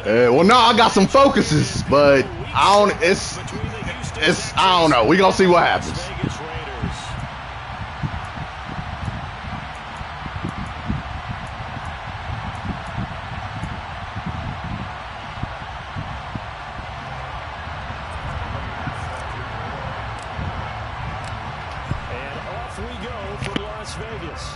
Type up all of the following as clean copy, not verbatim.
Well, no, I got some focuses, but I don't. I don't know. We gonna see what happens. And off we go for Las Vegas.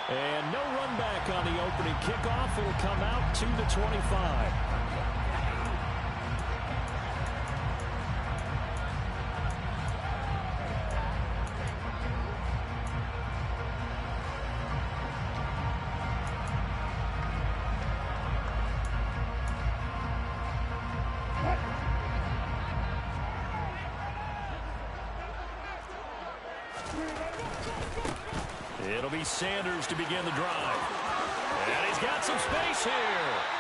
And no run back on the opening kickoff. It'll come out to the 25. It'll be Sanders to begin the drive. And he's got some space here.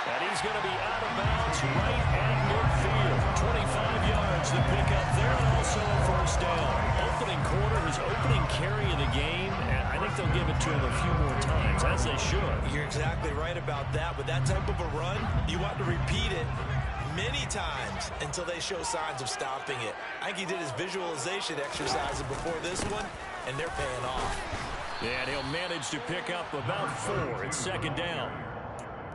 And he's going to be out of bounds right at midfield. 25 yards to pick up there, and also a first down. Opening quarter, his opening carry of the game, and I think they'll give it to him a few more times, as they should. You're exactly right about that. With that type of a run, you want to repeat it many times until they show signs of stopping it. I think he did his visualization exercises before this one, and they're paying off. And he'll manage to pick up about 4. It's second down.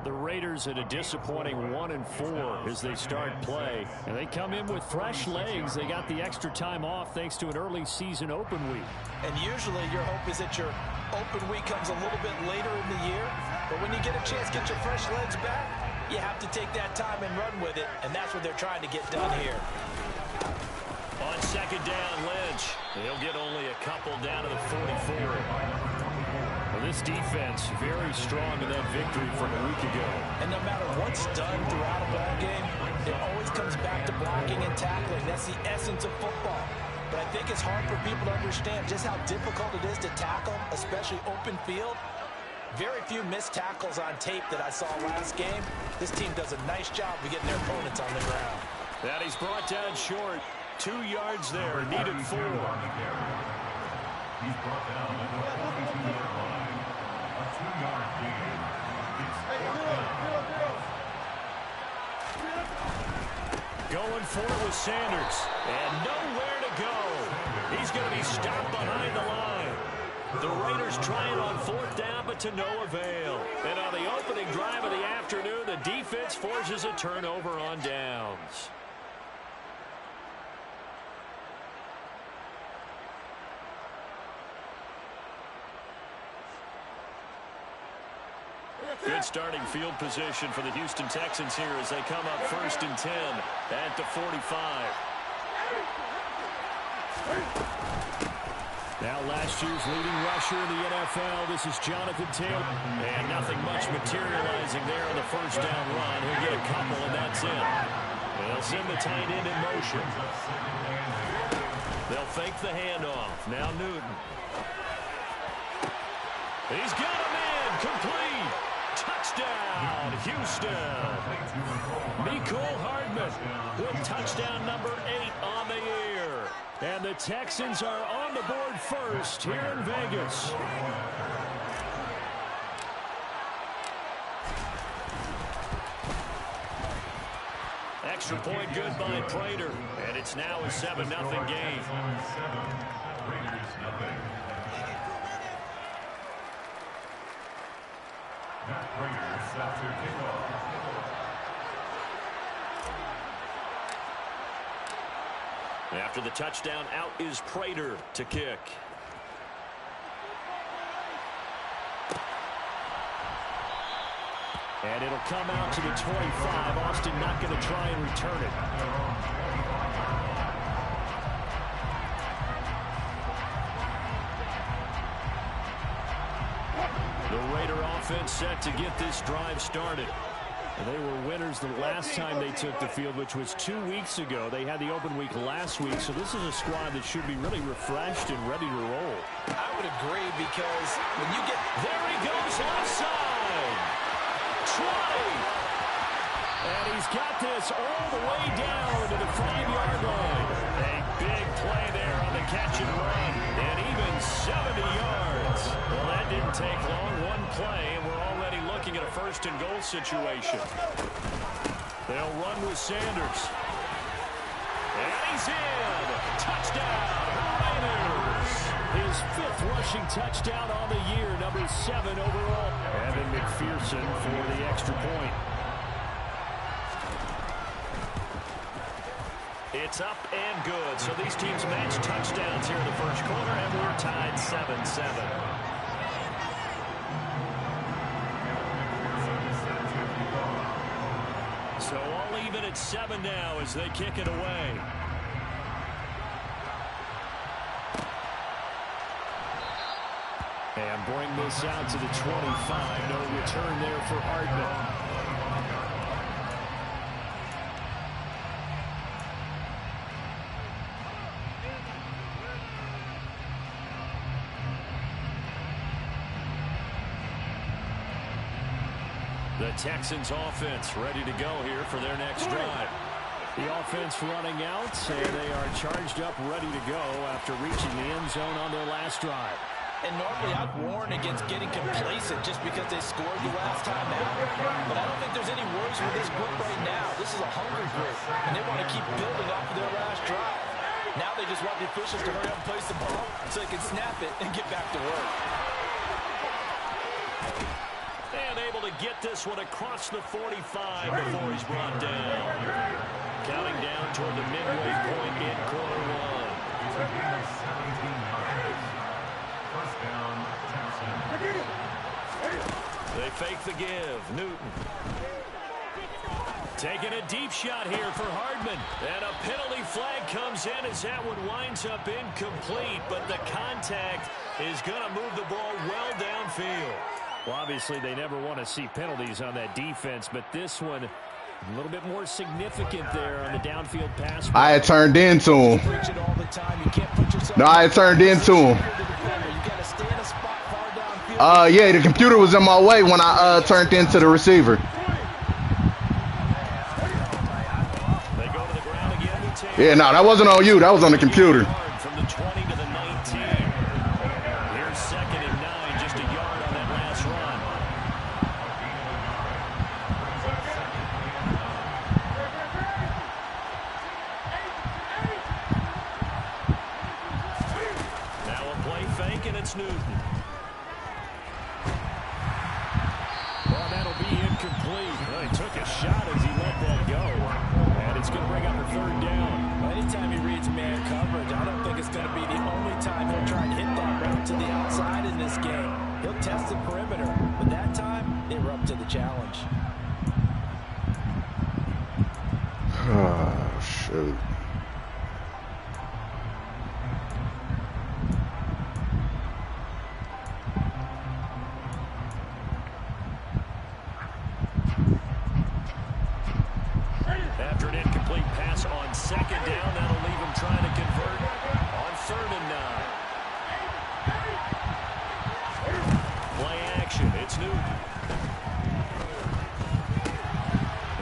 The Raiders at a disappointing 1-4 as they start play. And they come in with fresh legs. They got the extra time off thanks to an early season open week. And usually your hope is that your open week comes a little bit later in the year. But when you get a chance to get your fresh legs back, you have to take that time and run with it. And that's what they're trying to get done here. On second down, Lynch. He'll get only a couple down to the 44. Well, this defense very strong in that victory from a week ago. And no matter what's done throughout a ball game, it always comes back to blocking and tackling. That's the essence of football. But I think it's hard for people to understand just how difficult it is to tackle, especially open field. Very few missed tackles on tape that I saw last game. This team does a nice job of getting their opponents on the ground. That he's brought down short. 2 yards there, needed 4. He's brought down at the 42-yard line. A 2-yard gain. Going for it with Sanders. And nowhere to go. He's going to be stopped behind the line. The Raiders trying on 4th down, but to no avail. And on the opening drive of the afternoon, the defense forces a turnover on downs. Good starting field position for the Houston Texans here as they come up 1st and 10 at the 45. Now last year's leading rusher in the NFL, this is Jonathan Taylor. And nothing much materializing there on the first down run. He'll get a couple, and that's it. They'll send the tight end in motion. They'll fake the handoff. Now Newton. He's got him in. Complete. Touchdown, Houston. Mecole Hardman with touchdown number 8 on the year. And the Texans are on the board first here in Vegas. Extra point good by Prater. And it's now a 7-0 game. Raiders nothing. Raiders set to kick off. After the touchdown, out is Prater to kick. And it'll come out to the 25. Austin not going to try and return it. The Raider offense set to get this drive started. They were winners the last time they took the field, which was 2 weeks ago. They had the open week last week, so this is a squad that should be really refreshed and ready to roll. I would agree because when you get... There he goes offside. 20. And he's got this all the way down to the 5-yard line. A big play there on the catch and run. And even 70 yards. offense. Well, that didn't take long. One play, and we're already looking at a first-and-goal situation. They'll run with Sanders. And he's in. Touchdown, Raiders. His 5th rushing touchdown on the year, number 7 overall. Evan McPherson for the extra point. It's up and good. So these teams match touchdowns here in the first quarter, and we're tied 7-7. So all even at 7 now as they kick it away. And bring this out to the 25. No return there for Hardman. The Texans offense ready to go here for their next drive. The offense running out, and they are charged up, ready to go after reaching the end zone on their last drive. And normally I'd warn against getting complacent just because they scored the last time out. But I don't think there's any worries with this group right now. This is a hungry group, and they want to keep building off of their last drive. Now they just want the officials to hurry up and place the ball so they can snap it and get back to work. And able to get this one across the 45 before he's brought down. Counting down toward the midway point in quarter one. They fake the give. Newton. Taking a deep shot here for Hardman. And a penalty flag comes in as that one winds up incomplete. But the contact is going to move the ball well downfield. Well, obviously, they never want to see penalties on that defense, but this one a little bit more significant there on the downfield pass. I had turned into him. No, I had turned into him. Yeah, the computer was in my way when I turned into the receiver. Yeah, no, that wasn't on you. That was on the computer. From the 20 to the 19. Here's 2nd and 9, just a yard on that last run. Now a play fake, and it's Newton. Well, that'll be incomplete. Well, he took a shot as he let that go. And it's going to bring up a 3rd down. Anytime he reads man coverage, I don't think it's going to be the only time he'll try and hit that route to the outside in this game. He'll test the perimeter, but that time, they were up to the challenge. Oh, shoot. After an incomplete pass on 2nd down, that'll leave him trying to convert on 3rd and 9. Play action. It's Newton.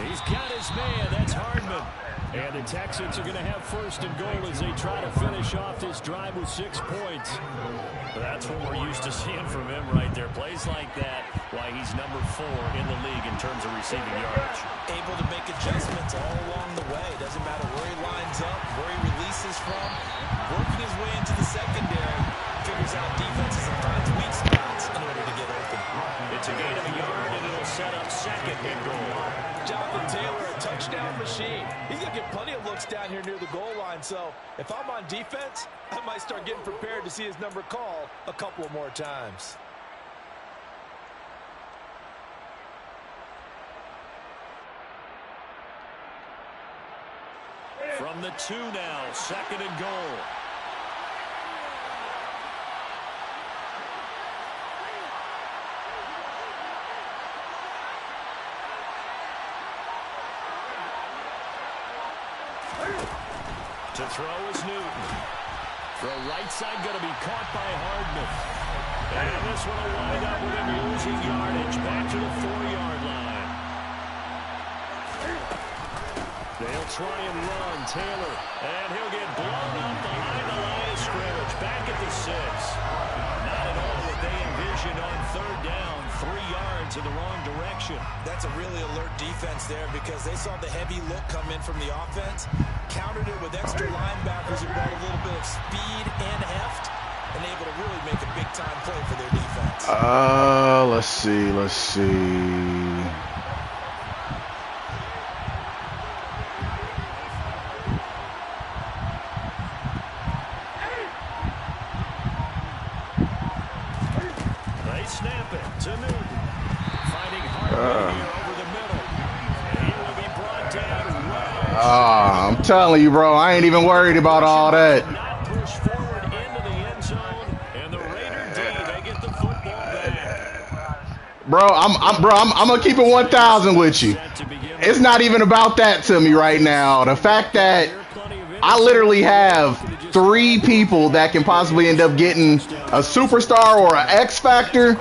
He's got his man. That's Hardman. And the Texans are going to have 1st and goal as they try to finish off this drive with 6 points. That's what we're used to seeing from him right there. Plays like that, why he's number 4 in the league in terms of receiving yardage. Able to make adjustments all along the way. Doesn't matter where he lines up, where he releases from. Working his way into the secondary. Figures out defenses and finds weak spots in order to get open. It's a gain of a yard, and it'll set up 2nd and goal. Jonathan Taylor, a touchdown machine. He's going to get plenty of looks down here near the goal line. So if I'm on defense, I might start getting prepared to see his number called a couple of more times. From the 2 now, 2nd and goal. To throw is Newton. The right side going to be caught by Hardman. And this one will wind up with him losing yardage back to the 4-yard line. They'll try and run Taylor, and he'll get blown up behind the line of scrimmage. Back at the 6. Not at all what they conversion on third down, 3 yards in the wrong direction. That's a really alert defense there because they saw the heavy look come in from the offense, countered it with extra linebackers who brought a little bit of speed and heft, and able to really make a big-time play for their defense. Let's see. They snap it to Newton. Finding Hartman here over the middle. And he will be brought down well. I'm telling you, bro, I ain't even worried about all that. Not push forward into the end zone. And the Raider D, they get the football back. Bro, I'm gonna keep it 1,000 with you. It's not even about that to me right now. The fact that I literally have 3 people that can possibly end up getting a superstar or an X factor.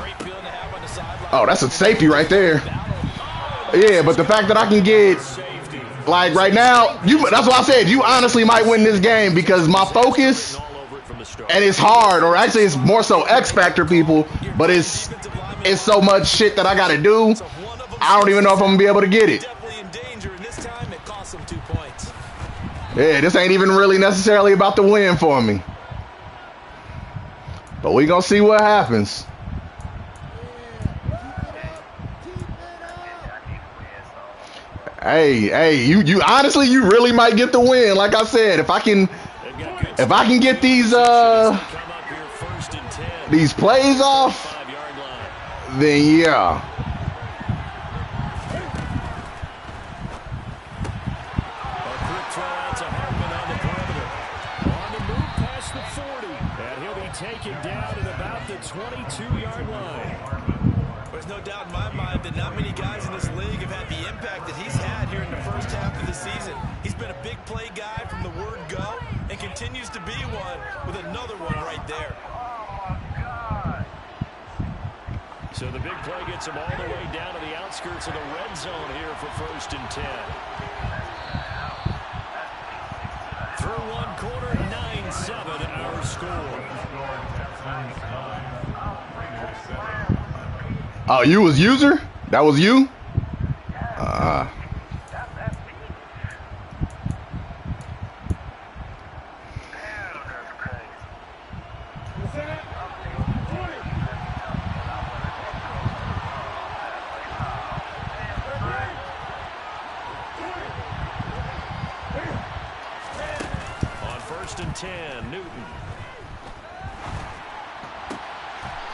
Oh, that's a safety right there. Yeah, but the fact that I can get, like right now, that's why I said you honestly might win this game because my focus, and it's hard, or actually it's more so X factor people, but it's so much shit that I gotta do. I don't even know if I'm gonna be able to get it. Yeah, this ain't even really necessarily about the win for me. But we gonna see what happens. Hey, you honestly, you really might get the win. Like I said, if I can get these plays off, then yeah. Taken down at about the 22-yard line. There's no doubt in my mind that not many guys in this league have had the impact that he's had here in the first half of the season. He's been a big play guy from the word go and continues to be one with another one right there. So the big play gets him all the way down to the outskirts of the red zone here for 1st and 10. Through one quarter, 9-7 our score. Oh, you was user? That was you? On 1st and 10, Newton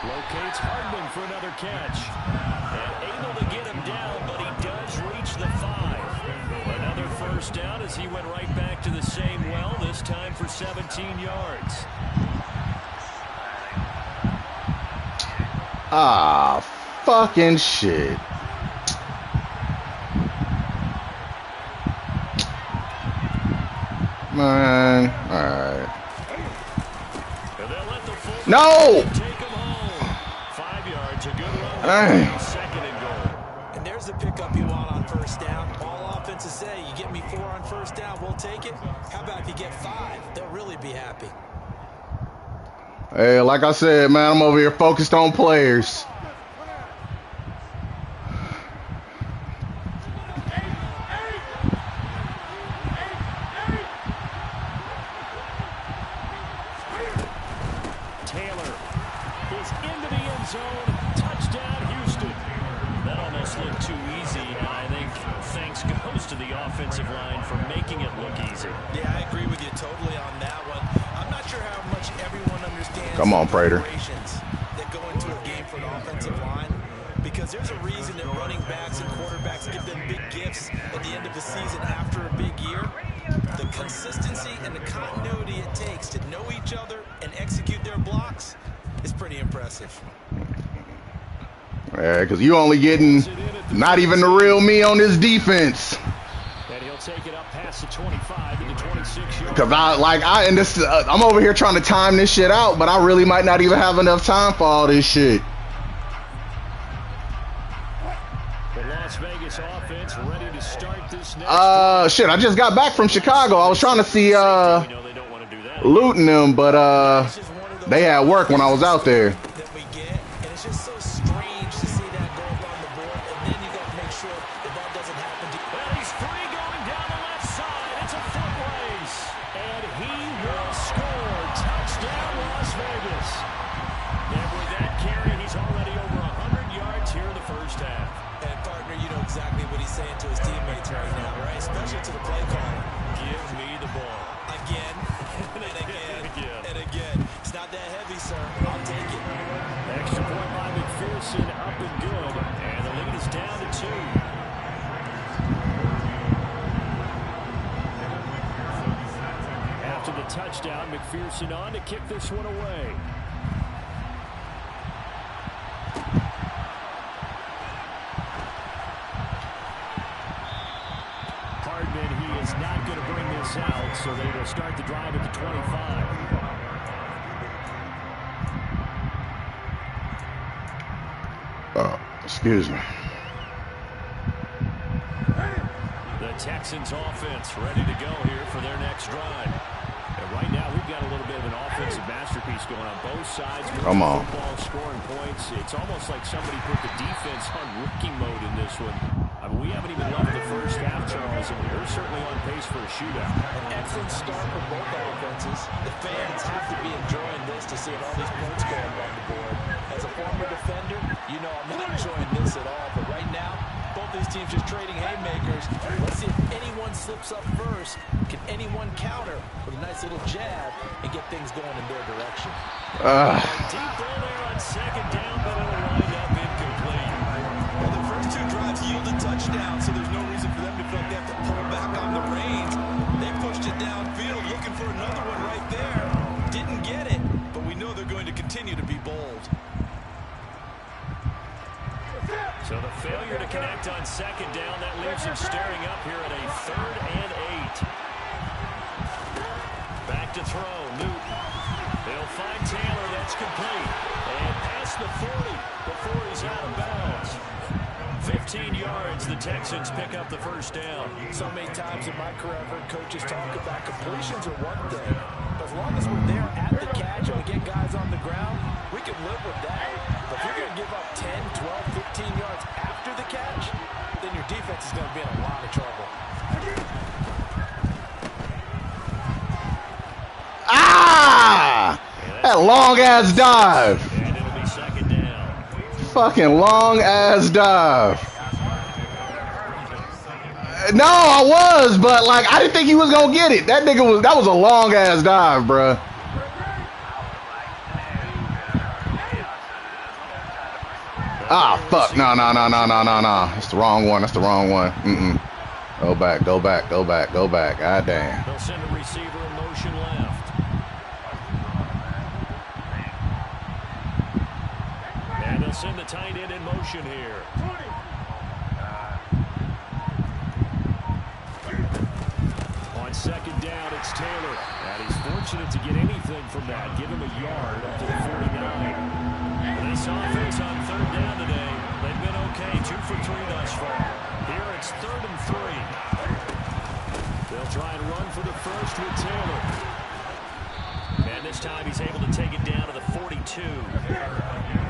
locates Hardman for another catch. And able to get him down, but he does reach the 5. Another first down as he went right back to the same well, this time for 17 yards. Ah, fucking shit. Man, alright. No! Dang. Second and goal. And there's the pickup you want on first down. All offenses say, you get me 4 on first down, we'll take it. How about if you get 5? They'll really be happy. Hey, like I said, man, I'm over here focused on players. Taylor is into the end zone. Touchdown, Houston. That almost looked too easy, and I think thanks goes to the offensive line for making it look easy. Yeah, I agree with you totally on that one. I'm not sure how much everyone understands. Come on, Prater. That go into a game for an offensive line, because there's a reason that running backs and quarterbacks give them big gifts at the end of the season after a big year. The consistency and the continuity it takes to know each other and execute their blocks is pretty impressive. Yeah, because you only getting not even the real me on this defense. And he'll take it up past the 25 to the 26-yard. Because I'm over here trying to time this shit out, but I really might not even have enough time for all this shit. The Las Vegas offense ready to start this next shit, I just got back from Chicago. I was trying to see Luton them, but they had work when I was out there. That we get, and it's just 2. After the touchdown, McPherson on to kick this one away. Hardman, he is not going to bring this out, so they will start the drive at the 25. Excuse me. The Texans offense ready to go here for their next drive. And right now we've got a little bit of an offensive masterpiece going on both sides. Come on. Football scoring points. It's almost like somebody put the defense on rookie mode in this one. I mean, we haven't even left the first half, Charles, and we're certainly on pace for a shootout. An excellent start for both offenses. The fans have to be enjoying this to see all these points going on the board. As a former defender, you know I'm not enjoying this at all. But right now, both these teams just trading haymakers. Let's see if anyone slips up first. Can anyone counter with a nice little jab and get things going in their direction? Deep ball there on second down, but it'll wind up incomplete. Well, the first two drives yielded touchdowns, so there's no reason for them to feel like they have to pull back on the reins. They pushed it downfield, looking for another one right there. Didn't get it, but we know they're going to continue to be bold. So the failure to connect on second down, that leaves them staring up here at a 3rd and 8. Back to throw, Newton. They'll find Taylor, that's complete. And past the 40 before he's out of bounds. 15 yards, the Texans pick up the first down. So many times in my career, I've heard coaches talk about completions are one thing. But as long as we're there at the catch and we get guys on the ground, we can live with that. But if you're going to give up 10, 12, 15 yards after the catch, then your defense is going to be in a lot of trouble. Ah! That long-ass dive. And it'll be second down. Fucking long-ass dive. No, I was, but, like, I didn't think he was going to get it. That was a long-ass dive, bruh. Ah, fuck. No. That's the wrong one. Go back. God damn. They'll send a receiver in motion left. And they'll send the tight end in motion here. On second down, it's Taylor. And he's fortunate to get anything from that. Give him a yard up to the 49. This offense on third down today, they've been okay. 2 for 3 thus far. Here it's 3rd and 3. They'll try and run for the first with Taylor. And this time he's able to take it down to the 42.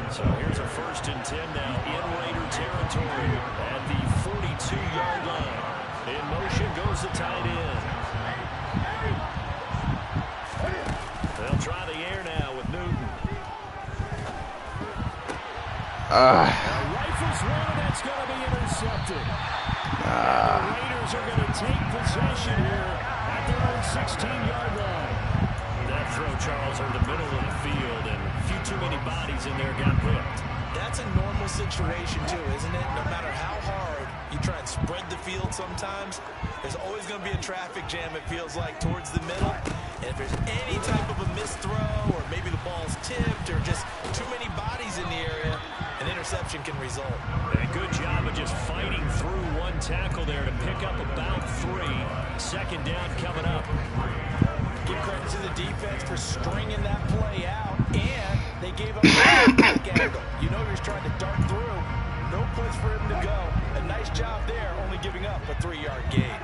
So here's a 1st and 10 now in Raider territory at the 42-yard line. In motion goes the tight end. They'll try the air now with Newton. Rifles one, that's going to be intercepted. The Raiders are going to take possession here at their own 16-yard line. That throw, Charles, over the middle of the field, and a few too many bodies in there got picked. That's a normal situation, too, isn't it? No matter how hard you try and spread the field sometimes, there's always going to be a traffic jam, it feels like, towards the middle. And if there's any type of a missed throw, or maybe the ball's tipped, or just too many bodies in the area, an interception can result. A good job of just fighting through one tackle there to pick up about 3. Second down coming up. Give credit to the defense for stringing that play out, and they gave up a back angle. You know he's trying to dart through. No place for him to go. A nice job there, only giving up a 3-yard gain.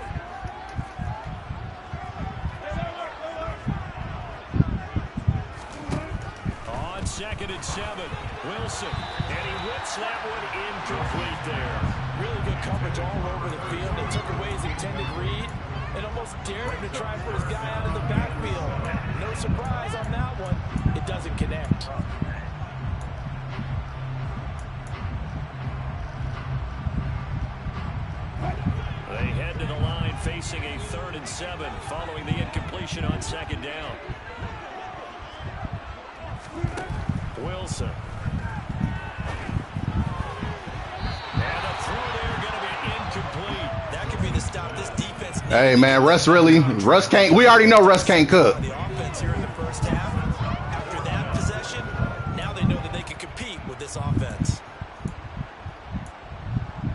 On 2nd and 7, Wilson, and he whips that one incomplete there. Really good coverage all over the field. They took away his intended read and almost dared him to try and put his guy out of the backfield. No surprise on that one. It doesn't connect. They head to the line facing a 3rd and 7 following the incompletion on second down. Wilson. And the throw there Hey man, Russ can't. We already know Russ can't cook. The offense here in the first half. After that possession, now they know that they can compete with this offense.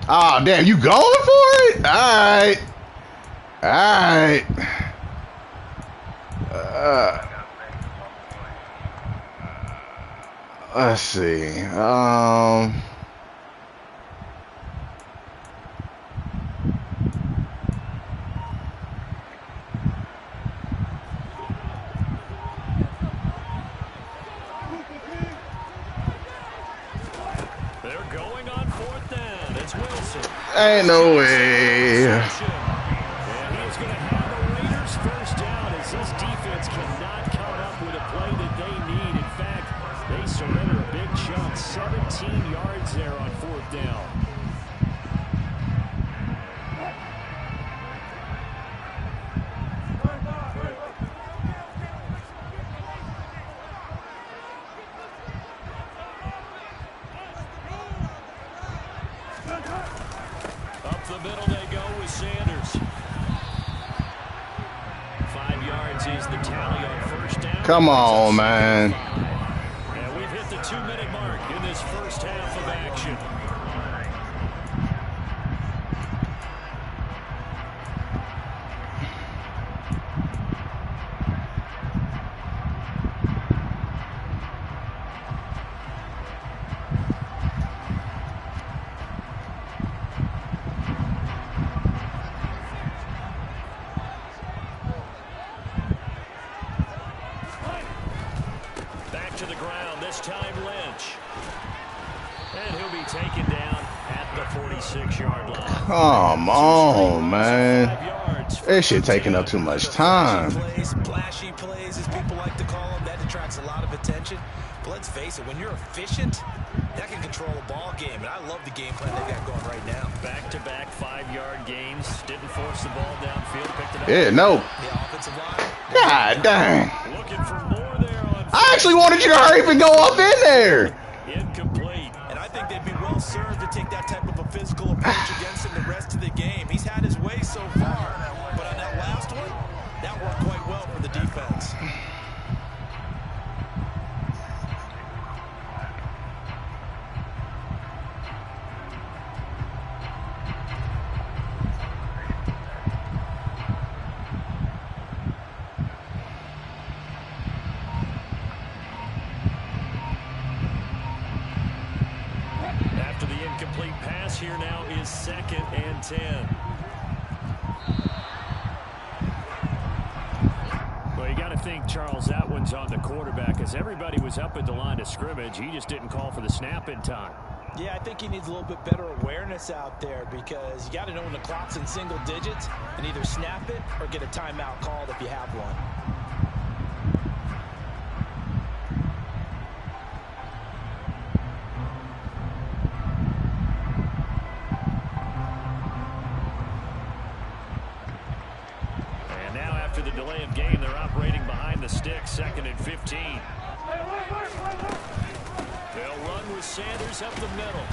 Oh damn, you going for it? All right. Let's see. They're going on fourth down. It's Wilson. Ain't no way. And he is going to have the Raiders first down as this defense cannot come up with a play that they need. In fact, they surrender a big chunk, 17 yards there on fourth down. Up the middle they go with Sanders. 5 yards is the tally on first down. Come on, man. And we've hit the 2-minute mark in this first half of action. Back to the ground, this time Lynch. And he'll be taken down at the 46-yard line. Come on, man. This shit taking up too much time. Flashy plays, as people like to call them, that attracts a lot of attention. But let's face it, when you're efficient, that can control a ball game. And I love the game plan they got going right now. Back-to-back 5-yard gains. Didn't force the ball downfield. Picked it up. Yeah, no. The offensive line. God dang. Looking for more there on. I actually wanted you to hurry up and go up in there. Incomplete. And I think they'd be well served to take that type of a physical approach against him the rest of the game. He's had his way so far, but on that last one, that worked quite well for the defense. After the incomplete pass, here now is 2nd and 10. Well, you got to think, Charles, that one's on the quarterback as everybody was up at the line of scrimmage. He just didn't call for the snap in time. Yeah, I think he needs a little bit better awareness out there because you got to know when the clock's in single digits and either snap it or get a timeout called if you have one. And now after the delay of game, they're operating behind the sticks, 2nd and 15. They'll run with Sanders up the middle.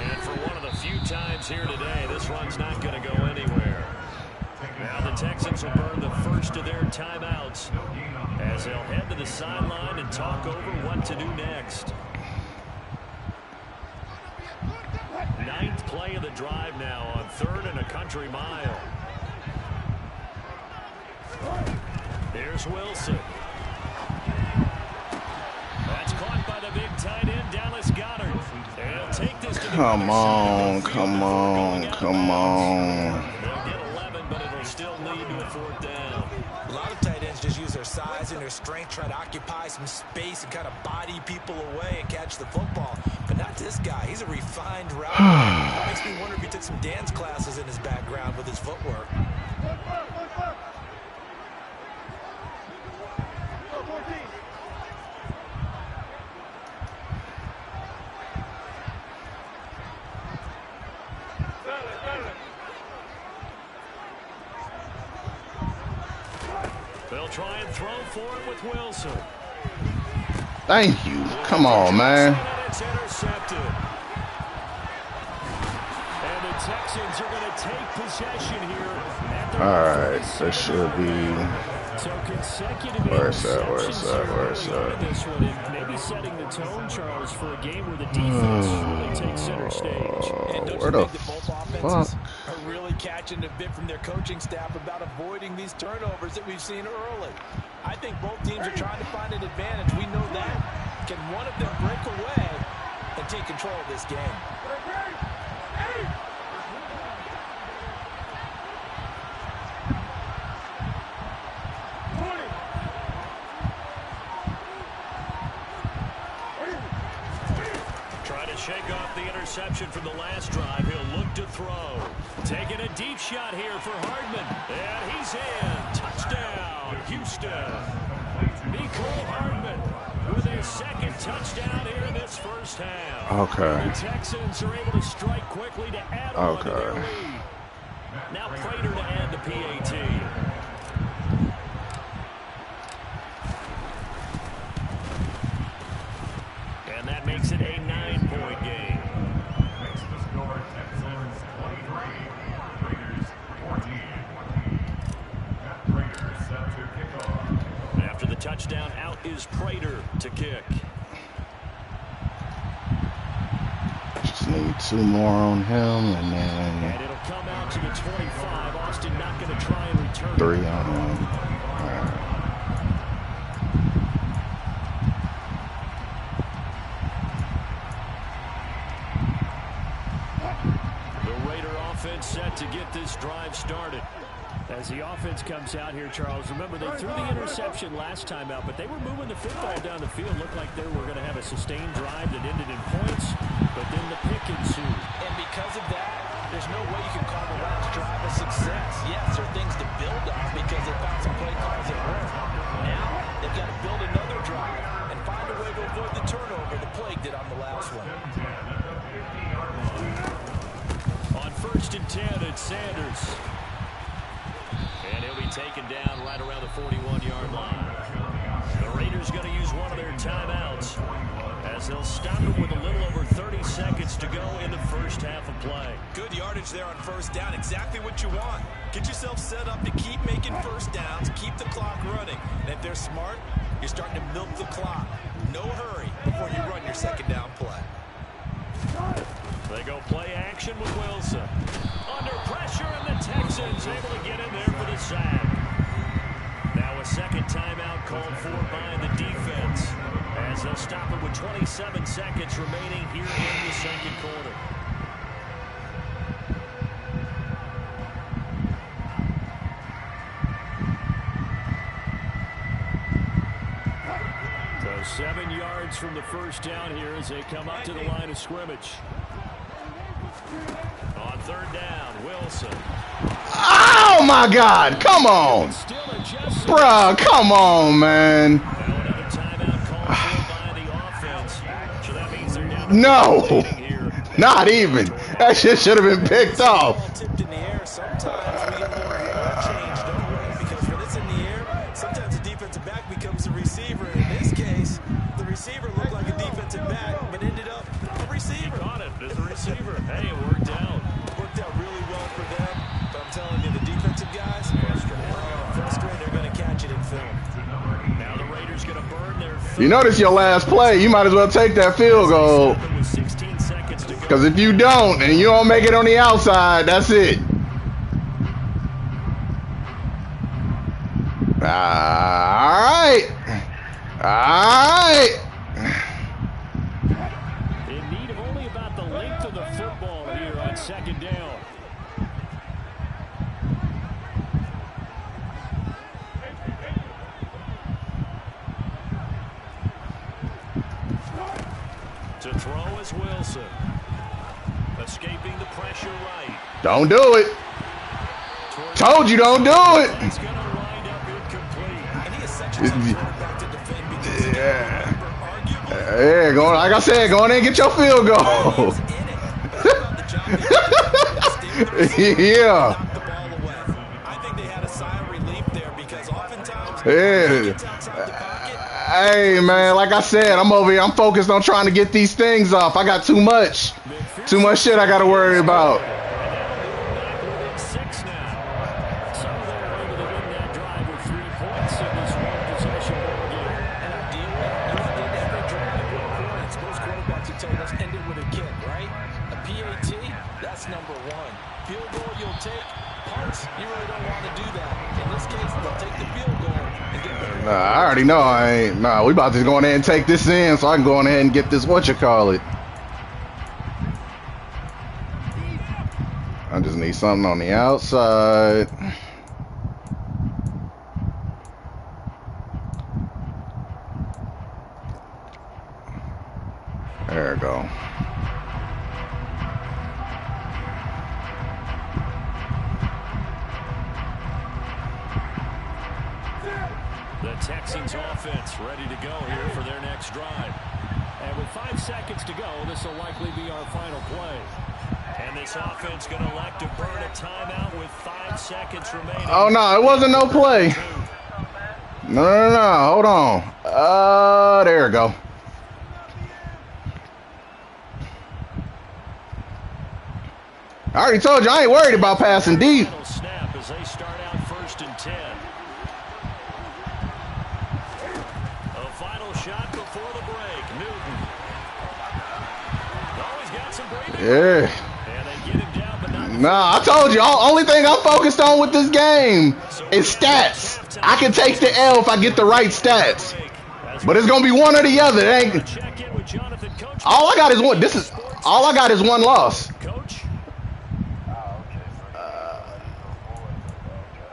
And for one of the few times here today, this run's not going to go anywhere. Now the Texans will burn the first of their timeouts as they'll head to the sideline and talk over what to do next. 9th play of the drive now on 3rd and a country mile. Here's Wilson. That's caught by the big tight end, Dallas Goedert. They'll take this to the Come on, come on, come on. They'll get 11, but it'll still lead to a 4th down. A lot of tight ends just use their size and their strength, try to occupy some space and kind of body people away and catch the football. But not this guy. He's a refined router. It makes me wonder if he took some dance classes in his background with his footwork. They'll try and throw for it with Wilson. Thank you. Come on, man. And it's intercepted. And the Texans Texans are going to take possession here. All right, this should be. So consecutive Where's that? this one, and maybe setting the tone, Charles, for a game where the defense really takes center stage. And don't Where you the think that both offenses are really catching a bit from their coaching staff about avoiding these turnovers that we've seen early? I think both teams are trying to find an advantage. We know that. Can one of them break away and take control of this game? Trying to shake off the interception from the last drive. He'll look to throw. Taking a deep shot here for Hardman. And he's in. Touchdown, Houston. Nicole Hardman with his second touchdown here in this first half. Okay. The Texans are able to strike quickly to add on to their lead. Now Prater to add the PAT. And that makes it a 9-point game. Makes the score Texans 23, Raiders 14. Matt Prater set to kick off. After the touchdown, out is Prater to kick. Just need 2 more on him, and then And it'll come out to the 25. Austin not going to try and return. 3 on him. All right. The Raider offense set to get this drive started. As the offense comes out here, Charles, remember they threw the interception last time out, but they were moving the football down the field. Looked like they were going to have a sustained drive that ended in points, but then the pick ensued. And because of that, there's no way you can call the last drive a success. Yes, there are things to build on because they found some play calls that work. Now, they've got to build another drive and find a way to avoid the turnover the Plague did on the last one. On 1st and 10, it's Sanders. And he'll be taken down right around the 41-yard line. The Raiders going to use one of their timeouts as they'll stop it with a little over 30 seconds to go in the first half of play. Good yardage there on first down. Exactly what you want. Get yourself set up to keep making first downs, keep the clock running. And if they're smart, you're starting to milk the clock. No hurry before you run your second down play. They go play action with Wilson. Under pressure, and the Texans able to get in there for the sack. Now a second timeout called for by the defense as they'll stop it with 27 seconds remaining here in the second quarter. So 7 yards from the first down here as they come up to the line of scrimmage. On 3rd down, Wilson. Oh my God! Come on, bruh! Come on, man! Another timeout called for by the offense. So that means they're down to No, here. not even. That shit should have been picked off. Tipped in the air. Sometimes we get a little change, don't we? Because when it's in the air, sometimes the defensive back becomes the receiver. In this case, the receiver looked like a defensive back, but ended up a receiver. He caught it as the receiver. Hey, it worked out. Worked out really well for them. But I'm telling you, the defensive guys, frustrated, they're going to catch it in film. Now the Raiders going to burn their You know this your last play. You might as well take that field goal. with 16 seconds to go. Because if you don't and you don't make it on the outside, that's it. All right. In need of only about the length of the football here on 2nd down. To throw is Wilson. Escaping the pressure right. Don't do it. Told you don't do it. It's going to wind up incomplete. And he is such a tough quarterback to defend because Yeah. arguably Yeah, go on. Like I said, go on in and get your field goal. in it. But how about the job they did to Yeah. knock the ball away? I think they had a sigh of relief there because oftentimes Yeah. he gets outside the pocket. Hey, man, like I said, I'm over here. I'm focused on trying to get these things off. I got too much shit I got to worry about. And that'll PAT, that's number one. Field goal you'll take. Punts, you really don't want to do that. In this case, they'll take the field goal and get the Nah, I already know I ain't. Nah, we about to go in there and take this in so I can go in ahead and get this whatchamacallit. I just need something on the outside. There we go. The Texans offense ready to go here for their next drive. And with 5 seconds to go, this will likely be our final play. And this offense going to elect to burn a timeout with 5 seconds remaining. Oh, no, it wasn't no play. No, hold on. There we go. I already told you I ain't worried about passing deep. Snap as they start out 1st and 10. A final shot before the break. Newton. Always got some breathing. Yeah. And they get him down, but not. Nah, I told you, only thing I'm focused on with this game is stats. I can take the L if I get the right stats. But it's gonna be one or the other. It ain't. All I got is one. All I got is one loss.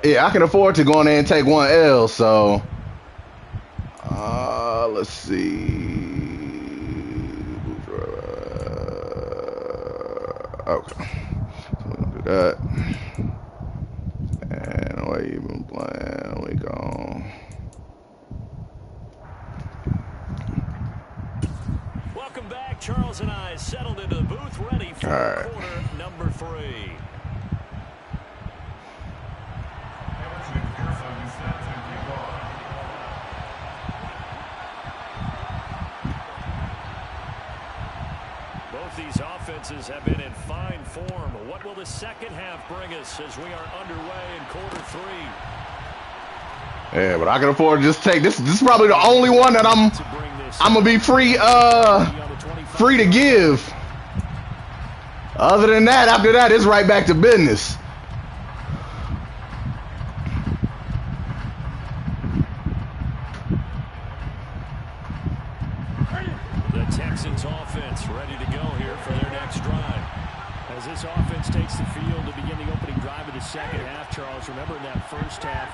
Yeah, I can afford to go in there and take one L, so let's see. Okay, so we're gonna do that. And we even playing, we go. Welcome back. Charles and I settled into the booth, ready for quarter number 3. Both these offenses have been in fine form. What will the second half bring us as we are underway in quarter 3? Yeah, but I can afford to just take this. This is probably the only one that I'm gonna be free to give. Other than that, after that, it's right back to business. The Texans offense ready to go here for their next drive. As this offense takes the field to begin the opening drive of the second half, Charles, remember in that first half,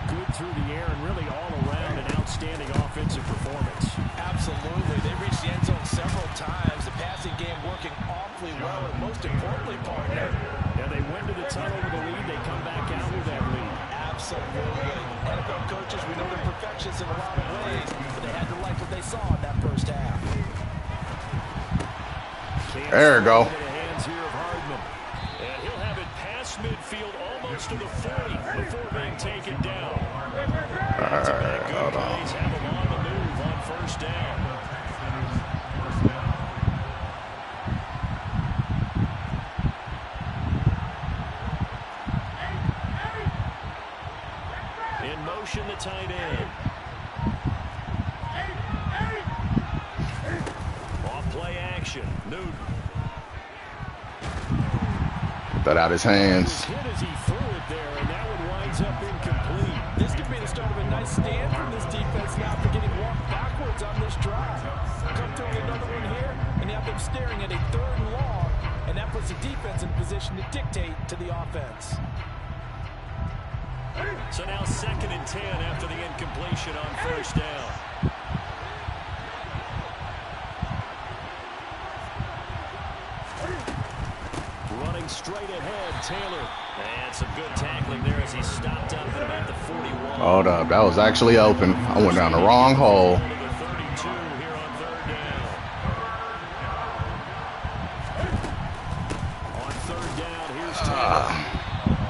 good through the air and really all around an outstanding offensive performance. Absolutely. They reached the end zone several times. The passing game working awfully well, and most importantly, partner. Yeah, they went to the tunnel with a lead. They come back out with that lead. Absolutely. NFL coaches, we know they're perfectionists in a lot of ways, but they had to like what they saw in that first half. There we go. And he'll have it past midfield almost to the 40 before being taken down. Hold on. Plays have him on the move on 1st down. In motion, the tight end. Off play action. Newton. That out his hands. Hit as he threw it there, and that one winds up incomplete. This could be the start of a nice stand from this defense now after getting walked backwards on this drive. Come throwing another one here, and you have them staring at a 3rd and long, and that puts the defense in position to dictate to the offense. So now 2nd and 10 after the incompletion on 1st down. Running straight ahead, Taylor. And some good tackling there as he stopped up at about the 41. Hold up, that was actually open. I went down the wrong hole. The 32 here on 3rd down. On 3rd down, here's Taylor.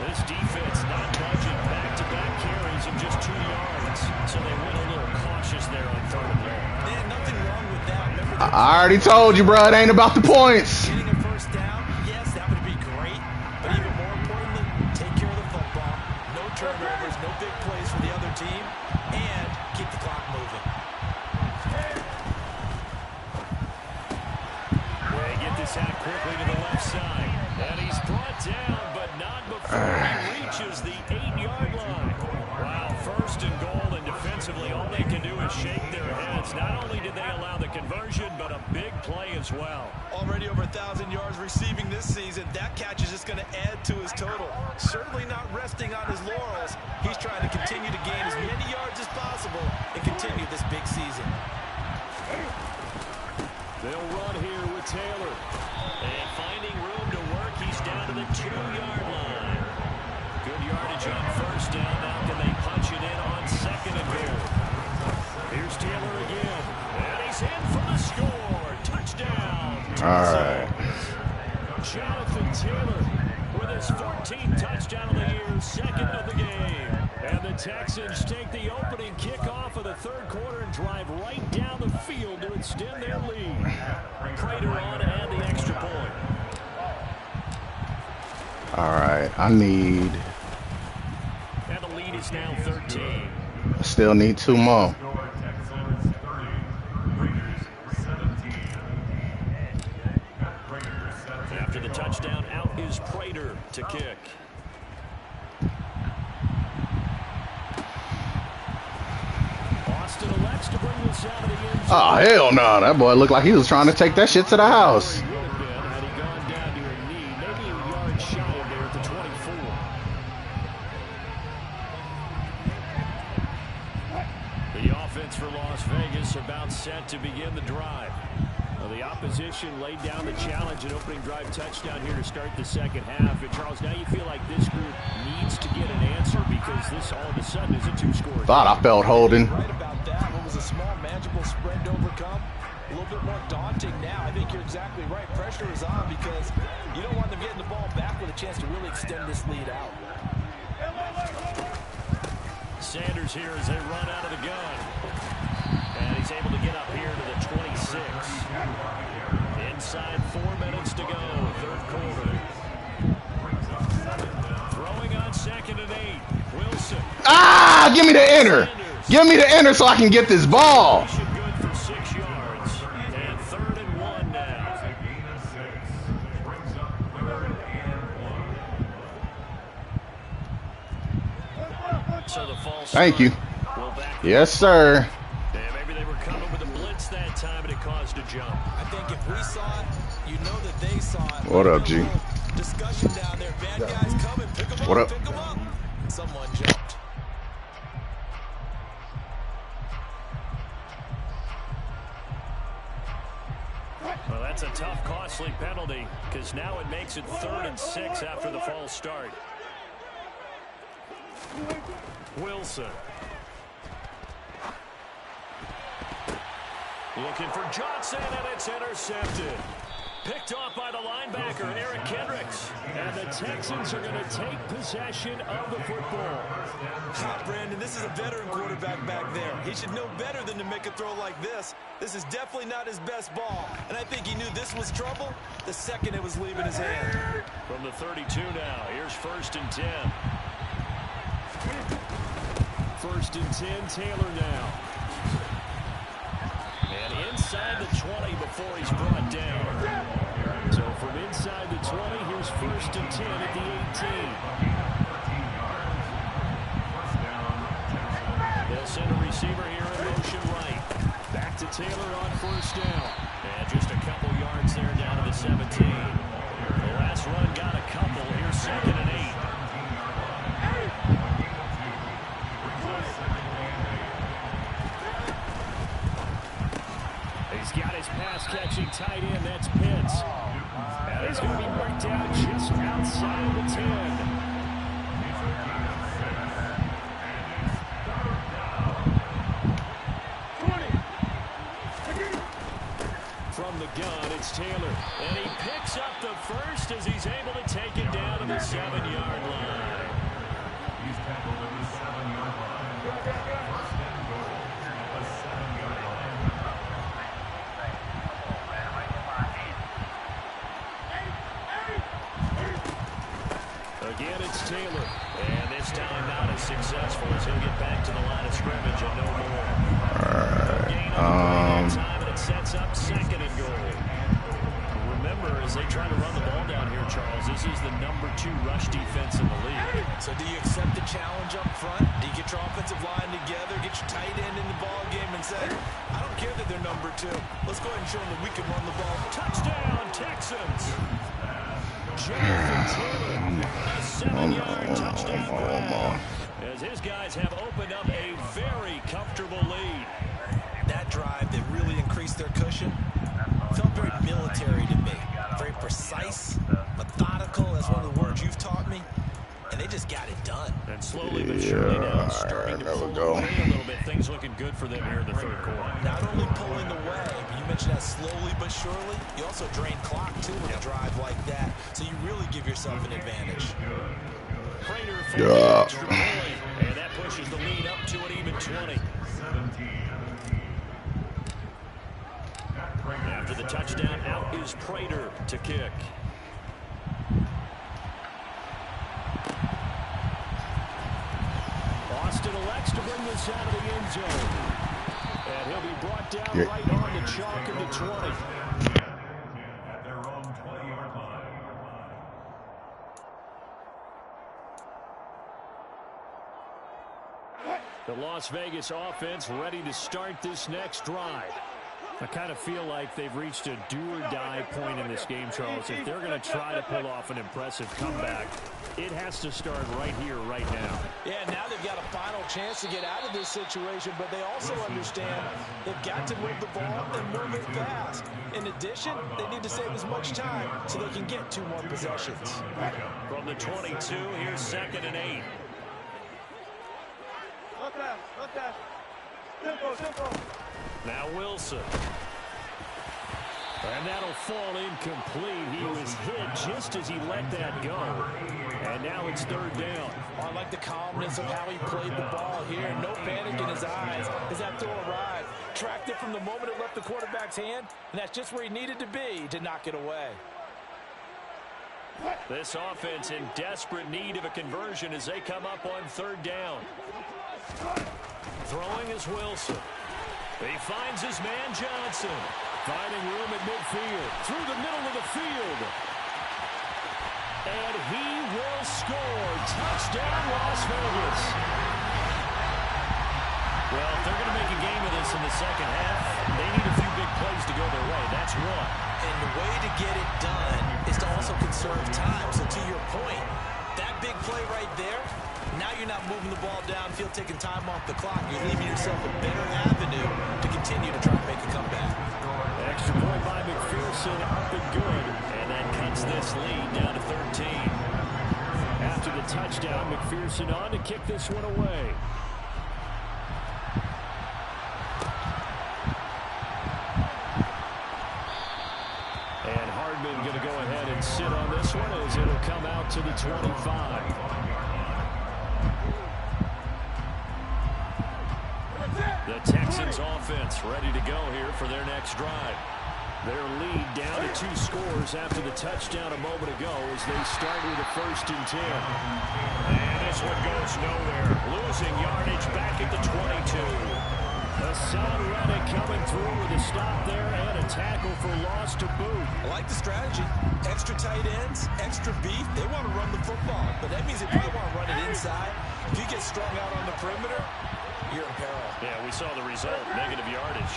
This defense not budging. Back-to-back carries of just 2 yards. So they went a little cautious there on 3rd and long. Yeah, nothing wrong with that. Remember, I already told you, bro. It ain't about the points. getting a 1st down, yes, that would be great. But even more importantly, take care of the football. No turnovers, no big plays for the other team, and keep the clock moving. They get this out quickly to the left And he's brought down, but not before he reaches the 8-yard line. Wow, first and goal, and defensively, all they can do is shake their heads. Not only did they allow the conversion, but a big play as well. Already over 1,000 yards receiving this season. That catch is just going to add to his total. Certainly not resting on his laurels. He's trying to continue to gain as many yards as possible and continue this big season. They'll run here with Taylor. And finding room to work, he's down to the 2-yard line. Good yardage on first down. Now can they punch it in on second and goal? Here's Taylor again. And he's in for the score. Touchdown. All right. Jonathan Taylor with his 14th touchdown of the year, second of the game. And the Texans take the opening kickoff of the third quarter and drive right down the field to extend their lead. Prater on to add the extra point. All right, I need. And the lead is now 13. I still need 2 more. Texans 30, Raiders 17. Raiders set to After the touchdown, out is Prater to kick. Austin elects to bring this out of the end zone. Oh, hell no. That boy looked like he was trying to take that shit to the house. He would have been had he gone down to a knee, maybe a yard shy of there at the 24. The offense for Las Vegas about set to begin the drive. Well, the opposition laid down the challenge, an opening drive touchdown here to start the second half. And Charles, now you feel like this group needs to get an answer because this all of a sudden is a 2-score. Thought I felt holding. Right about that. What was a small, manageable spread to overcome? A little bit more daunting now. I think you're exactly right. Pressure is on because you don't want them getting the ball back with a chance to really extend this lead out. Sanders here as they run out of the gun. And he's able to get up here to the 26. Inside 4 minutes to go, third quarter. Throwing on second and 8. Wilson. Ah, give me the enter. Give me the enter so I can get this ball. Good for 6 yards. And third and 1 now. gain of 6. Brings up 3rd and 1. So the false Thank you. start will back Yes, sir. Yeah, maybe they were coming with a blitz that time, and it caused a jump. I think if we saw it, you know that they saw it. What up, G? Discussion down there. Bad guys coming. Pick them up. What up? Pick them up. Someone jumped. Well, that's a tough, costly penalty because now it makes it 3rd and 6 after the false start. Wilson. Looking for Johnson, and it's intercepted. Picked off by the linebacker, Eric Kendricks. And the Texans are going to take possession of the football. Brandon, this is a veteran quarterback back there. He should know better than to make a throw like this. This is definitely not his best ball. And I think he knew this was trouble the second it was leaving his hand. From the 32 now, here's 1st and 10. 1st and 10, Taylor now. And inside the 20 before he's brought down. So from inside the 20, here's 1st and 10 at the 18. They'll send a receiver here in motion right. Back to Taylor on 1st down. And just a couple yards there down to the 17. The last run got a couple. Here's 2nd and 8. He's got his pass-catching tight end. That's Pitts. And he's going to be marked out just outside the 10. From the gun, it's Taylor. And he picks up the first as he's able to take it down to the 7-yard line. He's tackled at the 7-yard line. 1st and goal at the 7-yard line. Again, it's Taylor. And this time not as successful as he'll get back to the line of scrimmage and no more. Gain on the play that time, and it sets up 2nd and goal. Remember, as they try to run the ball down here, here, Charles. This is the #2 rush defense in the league. So do you accept the challenge up front? Do you get your offensive line together, get your tight end in the ball game and say, I don't care that they're #2. Let's go ahead and show them that we can run the ball. Touchdown, Texans. Jonathan Taylor, a 7-yard touchdown grab, as his guys have opened up a very comfortable lead. That drive that really increased their cushion felt very military to me. Very precise, methodical, that's one of the words you've taught me. And they just got it done. And slowly but surely now starting to pull away a little bit. Things looking good for them here in the third quarter. Not only pulling away, but you mentioned that slowly but surely. You also drain clock, too, with a drive like that. So you really give yourself an advantage. Prater for the extra point, and that pushes the lead up to an even 20. After the touchdown, out is Prater to kick. Austin elects to bring this out of the end zone. And he'll be brought down right on the chalk of the 20. At their own 20-yard line. The Las Vegas offense ready to start this next drive. I kind of feel like they've reached a do-or-die point in this game, Charles. If they're going to try to pull off an impressive comeback, it has to start right here, right now. Yeah, now they've got a final chance to get out of this situation, but they also understand they've got to move the ball and move it fast. In addition, they need to save as much time so they can get 2 more possessions. From the 22, here's 2nd and 8. Now Wilson. And that'll fall incomplete. He was hit just as he let that go. And now it's 3rd down. I like the calmness of how he played the ball here. No panic in his eyes as that throw arrived. Tracked it from the moment it left the quarterback's hand, and that's just where he needed to be to knock it away. This offense in desperate need of a conversion as they come up on 3rd down. Throwing is Wilson. He finds his man Johnson. Finding room at midfield. Through the middle of the field. And he will score. Touchdown, Las Vegas. Well, if they're going to make a game of this in the second half, they need a few big plays to go their way. That's one. And the way to get it done is to also conserve time. So to your point, that big play right there, now you're not moving the ball downfield, taking time off the clock. You're leaving yourself a better avenue to continue to try to make a comeback. Extra point by McPherson, up and good. And that cuts this lead down to 13. After the touchdown, McPherson on to kick this one away. And Hardman going to go ahead and sit on this one as it'll come out to the 25. The Texans offense ready to go here for their next drive. Their lead down to 2 scores after the touchdown a moment ago as they start with a 1st and 10. And this one goes nowhere. Losing yardage back at the 22. Hassan Reddick coming through with a stop there and a tackle for loss to boot. I like the strategy. Extra tight ends, extra beef. They want to run the football, but that means they probably want to run it inside. If you get strung out on the perimeter, you're in peril. Yeah, we saw the result, negative yardage.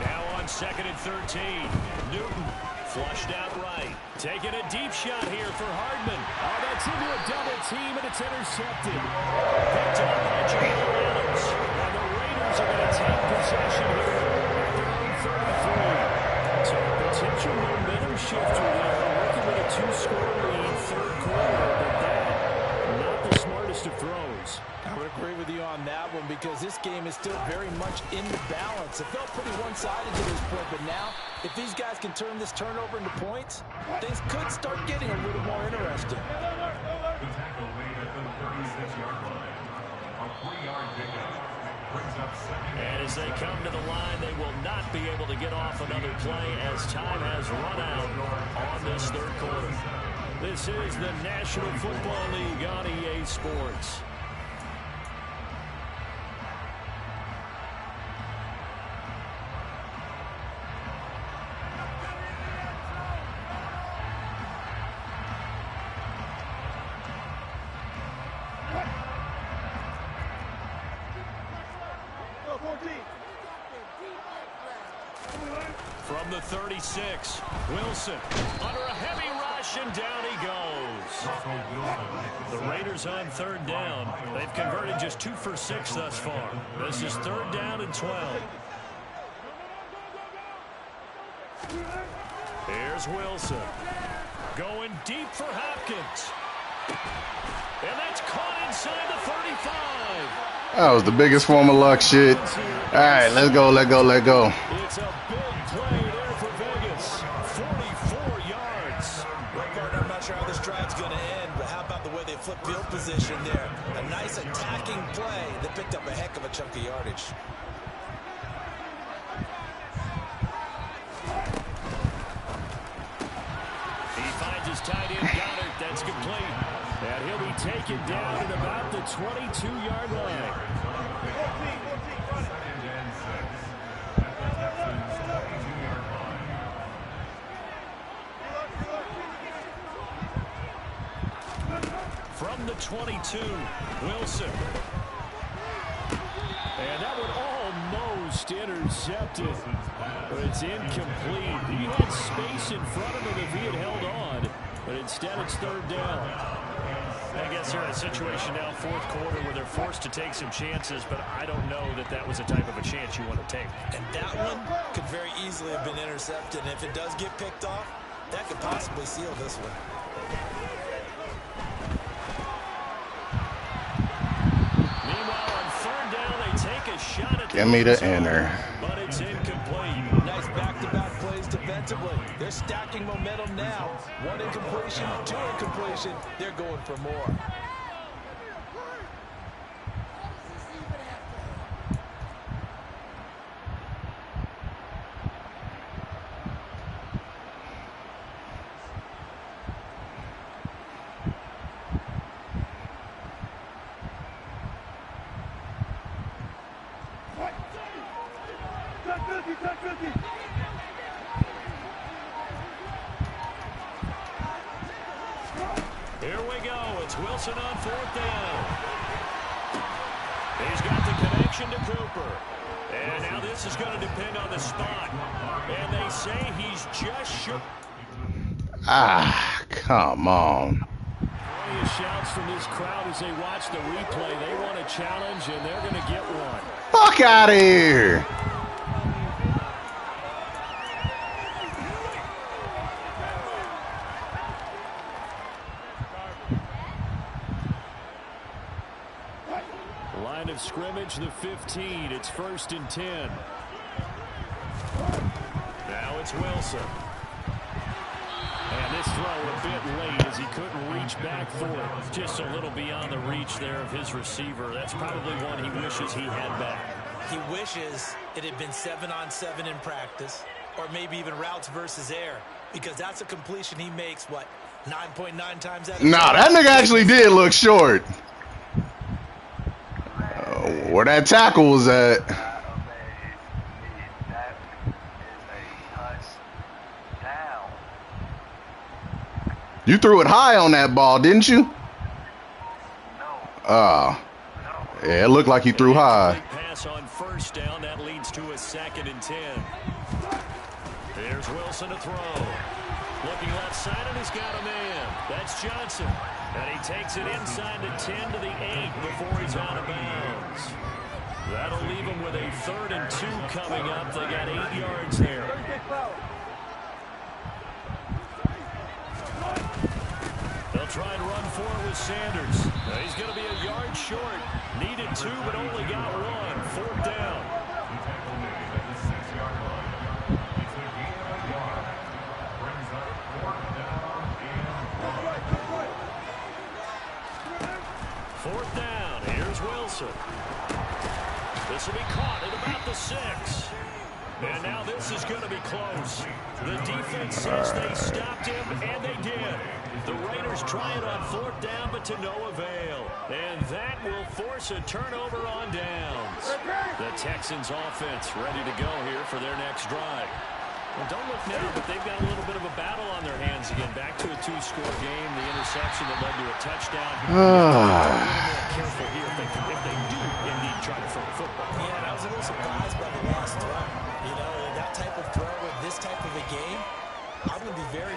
Now on 2nd and 13. Newton flushed out right. Taking a deep shot here for Hardman. Oh, that's into a double team, and it's intercepted. Picked up by Jamal Adams. And the Raiders are going to take possession here at their own 33. So a potential momentum shifter there. Working with a 2-score lead, 3rd quarter, but that, not the smartest of throws. I would agree with you on that one because this game is still very much in the balance. It felt pretty one-sided to this point, but now if these guys can turn this turnover into points, things could start getting a little more interesting. The tackle made at the 36-yard line. A 3-yard pickup. Brings up 2nd. And as they come to the line, they will not be able to get off another play as time has run out on this 3rd quarter. This is the National Football League on EA Sports. From the 36, Wilson under a heavy rush, and down he goes. The Raiders on third down. They've converted just 2 for 6 thus far. This is third down and 12. Here's Wilson. Going deep for Hopkins. And that's caught inside the 35. That was the biggest form of luck shit. All right, let's go, let go, let go. It's a big play there for Vegas. 44 yards. Well, partner, I'm not sure how this drive's going to end, but how about the way they flip field position there? A nice attacking play that picked up a heck of a chunk of yardage. He finds his tight end, Goddard. That's complete. And he'll be taken down at about the 22-yard line. From the 22, Wilson. And that one almost intercepted, but it's incomplete. He had space in front of him if he had held on, but instead it's third down. I guess they're in a situation now, fourth quarter, where they're forced to take some chances, but I don't know that that was the type of a chance you want to take. And that one could very easily have been intercepted, and if it does get picked off, that could possibly seal this one. Meanwhile, on third down, they take a shot at Give me the inner. but it's incomplete. Nice back-to-back plays defensively. They're stacking momentum now. 1 incompletion, 2 incompletion. They're going for more. Here we go. It's Wilson on fourth down. He's got the connection to Cooper. And now this is going to depend on the spot. And they say he's just short. Ah, come on. Plenty of shouts from this crowd as they watch the replay. They want a challenge, and they're going to get one. Fuck out of here. Line of scrimmage, the 15. It's 1st and 10. Now it's Wilson. And this throw a bit late as he couldn't reach back for it. Just a little beyond the reach there of his receiver. That's probably one he wishes he had back. He wishes it had been 7-on-7 in practice, or maybe even routes versus air, because that's a completion he makes, what, 9.9 times out of 10? Nah, that nigga actually did look short. Where that tackle was at. You threw it high on that ball, didn't you? Yeah, it looked like he threw high. Pass on first down. That leads to a 2nd and 10. There's Wilson to throw. Looking left side, and he's got a man. That's Johnson. And he takes it inside the 10 to the 8 before he's out of bounds. That'll leave him with a 3rd and 2 coming up. They got 8 yards there. They'll try and run for it with Sanders. He's going to be a yard short. Needed 2, but only got 1. 4th down. Fourth down. Here's Wilson. This will be caught at about the 6. And now this is going to be close. The defense says they stopped him, and they did. The Raiders try it on 4th down, but to no avail. And that will force a turnover on downs. The Texans offense ready to go here for their next drive. Well, don't look now, but they've got a little bit of a battle on their hands again. Back to a 2-score game. The interception that led to a touchdown. A little more careful here if they do indeed try to throw the football. Yeah, that was a little surprising.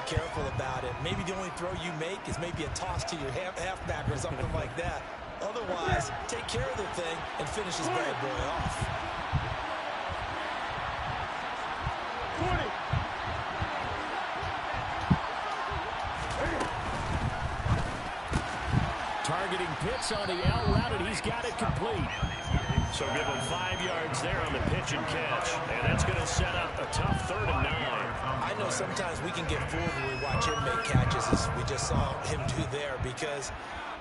careful about it. Maybe the only throw you make is maybe a toss to your halfback or something like that. Otherwise, take care of the thing and finish this bad boy off. 20. Targeting Pitts on the out route, and he's got it complete. So give him 5 yards there on the pitch and catch. And that's going to set up a tough 3rd and 9. I know sometimes we can get fooled when we watch him make catches, as we just saw him do there, because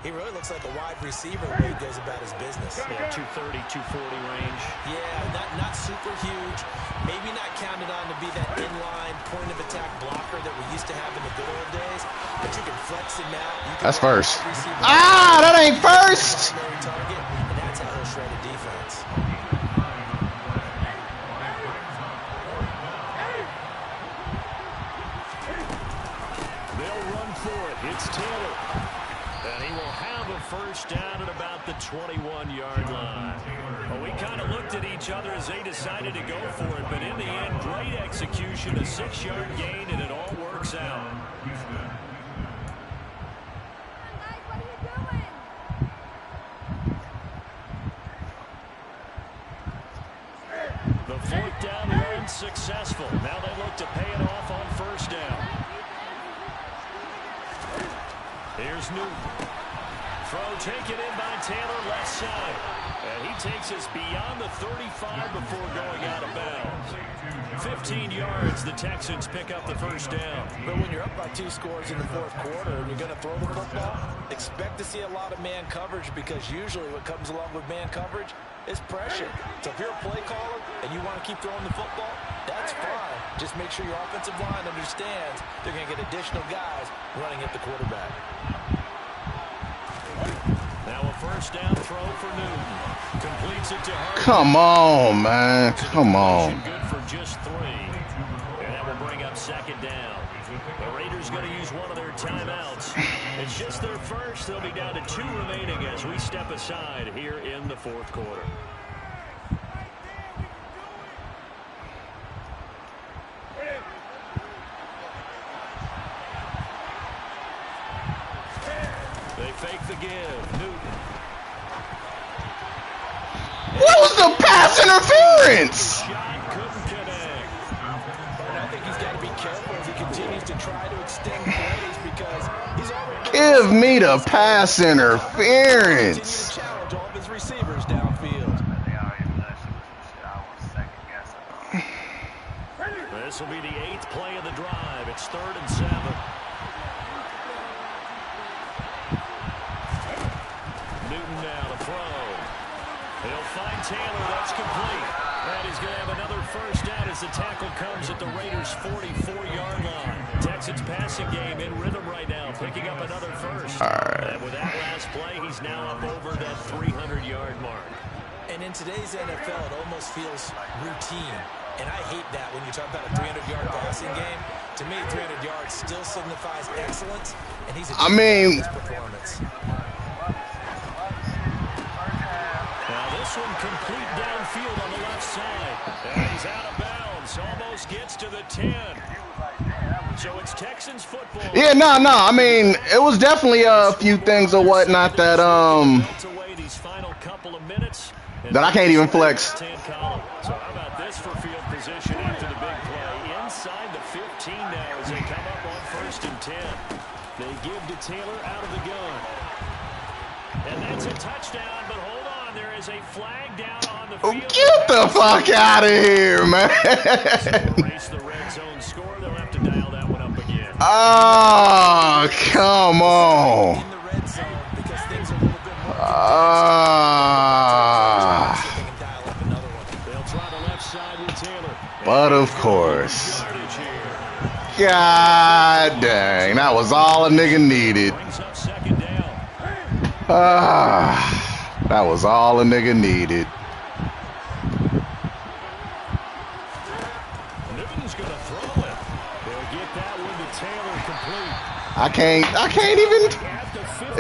he really looks like a wide receiver when he goes about his business. Yeah, 230, 240 range. Yeah, not super huge. Maybe not counted on to be that inline point-of-attack blocker that we used to have in the good old days, but you can flex him out. That's first. Ah, that ain't first! Target, and that's how he'll shred a defense. They'll run for it. It's Taylor. And he will have a first down at about the 21-yard line. Well, we kind of looked at each other as they decided to go for it, but in the end, great execution, a 6-yard gain, and it all works out. The 4th down run successful. Now they look to pay it off on first down. Here's Newton. Throw taken in by Taylor, left side. And he takes us beyond the 35 before going out of bounds. 15 yards, the Texans pick up the first down. But when you're up by 2 scores in the 4th quarter and you're going to throw the football, expect to see a lot of man coverage, because usually what comes along with man coverage is pressure. So if you're a play caller and you want to keep throwing the football, that's fine. Just make sure your offensive line understands they're going to get additional guys running at the quarterback. Now a first down throw for Newton. Completes it to Hart. Come on, man. Come on. Good for just 3. And that will bring up 2nd down. The Raiders going to use one of their timeouts. It's just their first. They'll be down to 2 remaining as we step aside here in the 4th quarter. They fake the give. Newton. What was the pass interference? Shot couldn't connect. And I think he's got to be careful as he continues to try to extend plays, because he's already Give me the pass interference. continue to challenge all of his receivers downfield. This will be the 8th play of the drive. It's 3rd and 7. Newton now to throw. He'll find Taylor. That's complete. And he's going to have another first down as the tackle comes at the Raiders' 44-yard line. Texans passing game in rhythm right now, picking up another first. And with that last play, he's now up over that 300-yard mark. And in today's NFL, it almost feels routine. And I hate that when you talk about a 300-yard passing game. To me, 300 yards still signifies excellence, and he's I mean, performance. Now this one complete downfield on the left side. And he's out of bounds. Almost gets to the 10. So it's Texans football. yeah, no. I mean, it was definitely a few things or whatnot that These final couple of minutes. that I can't even flex. So how about this for field position after the big play? Inside the 15 now as they come up on 1st and 10. They give to Taylor out of the gun. And that's a touchdown, but hold on. There is a flag down on the field. Get the fuck out of here, man. Erase the red zone score. They'll have to dial that one up again. Oh, come on. In the red zone, because things are a little bit more They'll try the left side with Taylor. but of course. God dang, that was all a nigga needed. Brings up 2nd down. That was all a nigga needed. Newton's going to throw it. They'll get that one to Taylor complete. I can't even.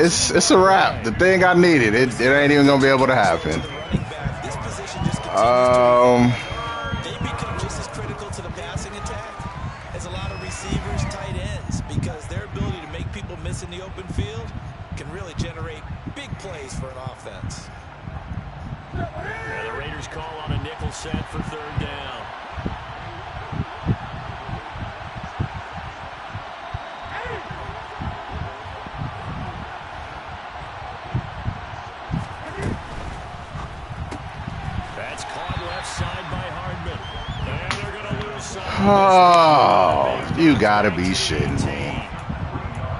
It's a wrap. The thing I needed, it ain't even gonna be able to happen. This position just continues Um, they become just as critical to the passing attack as a lot of receivers, tight ends. coach's call on a nickel set for third down. That's caught left side by Hardman. And they're going to lose some. Oh, you gotta be shitting me.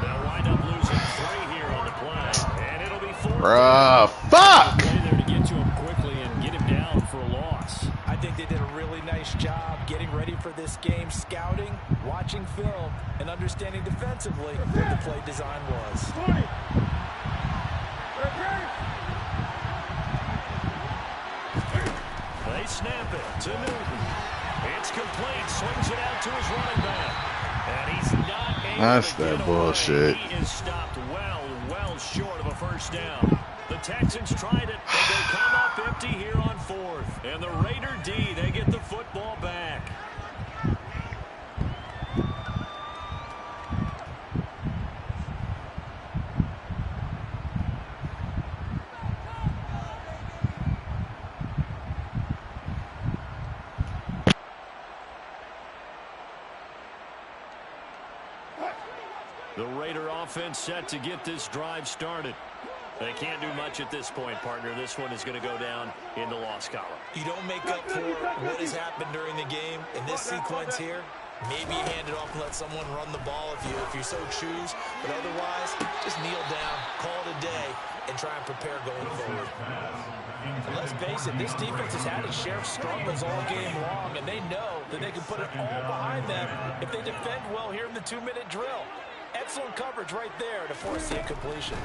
They'll wind up losing 3 here on the play. And it'll be 4. Bruh, fuck! Play there to get to him quickly and get him down for a loss. I think they did a really nice job getting ready for this game, scouting, watching film, and understanding defensively what the play design was. They snap it to Newton. It's complete. Swings it out to his running back. And he's not able That's to that get bullshit. away. He is stopped well short of a first down. The Texans tried it, but they come up empty here on 4th. And the Raider D, they get the football back. The Raider offense set to get this drive started. They can't do much at this point, partner. This one is going to go down in the loss column. You don't make up for what has happened during the game in this sequence here. Maybe you hand it off and let someone run the ball if you so choose. But otherwise, just kneel down, call it a day, and try and prepare going forward. And let's face it, this defense has had its share of struggles all game long, and they know that they can put it all behind them if they defend well here in the 2-minute drill. Excellent coverage right there to force the incompletion.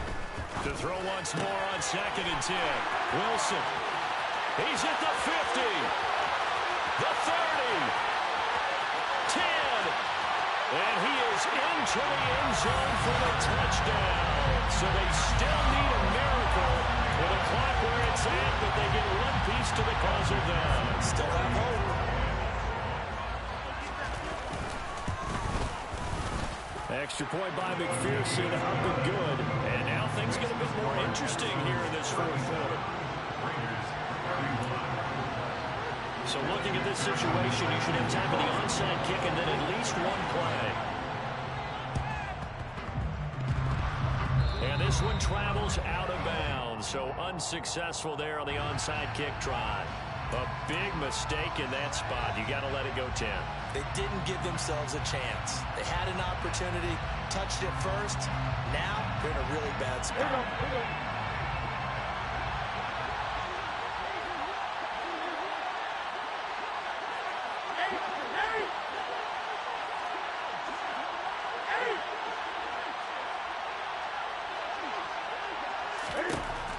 To throw once more on 2nd and 10. Wilson. He's at the 50. The 30. 10. And he is into the end zone for the touchdown. So they still need a miracle with a clock where it's at, but they get one piece to the buzzer down. Still have hope. Extra point by McPherson, up and good. And now things get a bit more interesting here in this 4th quarter. So looking at this situation, you should have time for the onside kick and then at least one play. And this one travels out of bounds, so unsuccessful there on the onside kick try. A big mistake in that spot. You got to let it go 10. They didn't give themselves a chance. They had an opportunity, touched it first. Now they're in a really bad spot.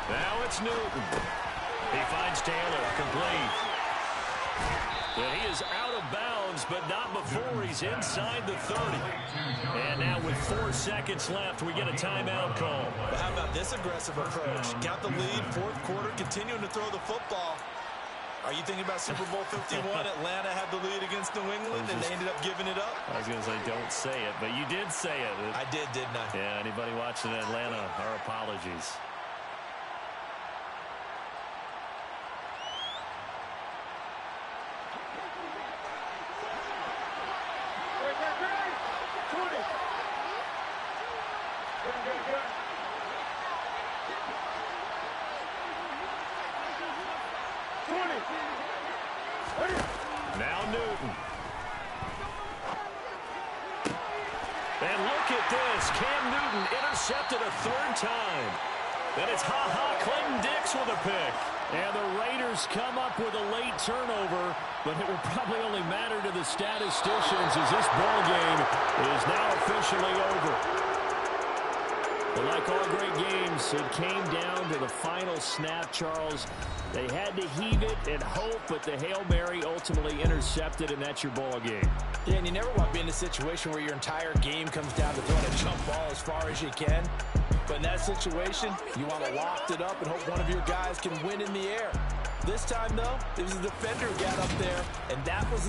Now it's Newton. He finds Taylor, complete. And he is out of bounds, but not before he's inside the 30. And now with 4 seconds left, we get a timeout call. But how about this aggressive approach? Got the lead, 4th quarter, continuing to throw the football. Are you thinking about Super Bowl 51? Atlanta had the lead against New England, and they ended up giving it up? I was going to say, don't say it, but you did say it. I did, didn't I? Yeah, anybody watching Atlanta, our apologies. Now Newton. And look at this. Cam Newton intercepted a 3rd time. Then it's Clayton Dix with a pick. And the Raiders come up with a late turnover, but it will probably only matter to the statisticians as this ball game is now officially over. But like all great games, it came down to the final snap, Charles. They had to heave it and hope, but the Hail Mary ultimately intercepted, and that's your ball game. Yeah, and you never want to be in a situation where your entire game comes down to throwing a jump ball as far as you can. But in that situation, you want to loft it up and hope one of your guys can win in the air. This time, though, it was the defender who got up there, and that was the